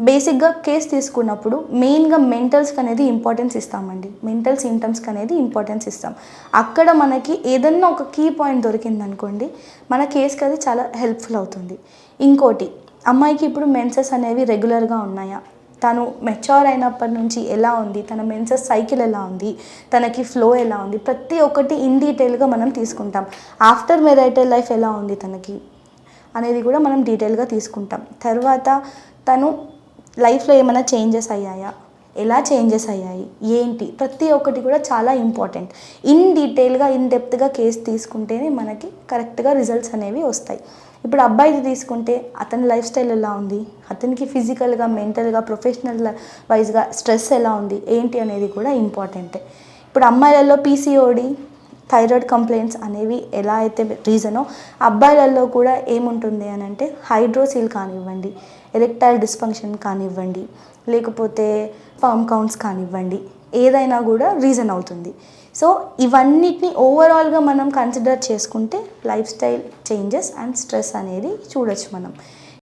బేసిక్గా కేస్ తీసుకున్నప్పుడు మెయిన్గా మెంటల్స్కి అనేది ఇంపార్టెన్స్ ఇస్తామండి. మెంటల్ సింటమ్స్కి అనేది ఇంపార్టెన్స్ ఇస్తాం. అక్కడ మనకి ఏదన్నా ఒక కీ పాయింట్ దొరికిందనుకోండి, మన కేస్కి అది చాలా హెల్ప్ఫుల్ అవుతుంది. ఇంకోటి, అమ్మాయికి ఇప్పుడు మెన్సెస్ అనేవి రెగ్యులర్గా ఉన్నాయా, తను మెచ్యూర్ అయినప్పటి నుంచి ఎలా ఉంది, తన మెన్సెస్ సైకిల్ ఎలా ఉంది, తనకి ఫ్లో ఎలా ఉంది, ప్రతి ఒక్కటి ఇన్ డీటెయిల్గా మనం తీసుకుంటాం. ఆఫ్టర్ మ్యారిటల్ లైఫ్ ఎలా ఉంది తనకి అనేది కూడా మనం డీటెయిల్గా తీసుకుంటాం. తర్వాత తను లైఫ్లో ఏమైనా చేంజెస్ అయ్యాయా, ఎలా చేంజెస్ అయ్యాయి, ఏంటి, ప్రతి ఒక్కటి కూడా చాలా ఇంపార్టెంట్. ఇన్ డీటెయిల్గా ఇన్ డెప్త్గా కేసు తీసుకుంటేనే మనకి కరెక్ట్గా రిజల్ట్స్ అనేవి వస్తాయి. ఇప్పుడు అబ్బాయిది తీసుకుంటే అతని లైఫ్ స్టైల్ ఎలా ఉంది, అతనికి ఫిజికల్గా, మెంటల్గా, ప్రొఫెషనల్ వైజ్గా స్ట్రెస్ ఎలా ఉంది, ఏంటి అనేది కూడా ఇంపార్టెంటే. ఇప్పుడు అమ్మాయిలలో పీసీఓడి, థైరాయిడ్ కంప్లైంట్స్ అనేవి ఎలా అయితే రీజనో, అబ్బాయిలలో కూడా ఏముంటుంది అని అంటే హైడ్రోసిల్ కానివ్వండి, ఎరెక్టైల్ డిస్ఫంక్షన్ కానివ్వండి, లేకపోతే స్పర్మ్ కౌంట్స్ కానివ్వండి, ఏదైనా కూడా రీజన్ అవుతుంది. సో ఇవన్నిటిని ఓవరాల్గా మనం కన్సిడర్ చేసుకుంటే life style changes and stress అనేది చూడొచ్చు మనం.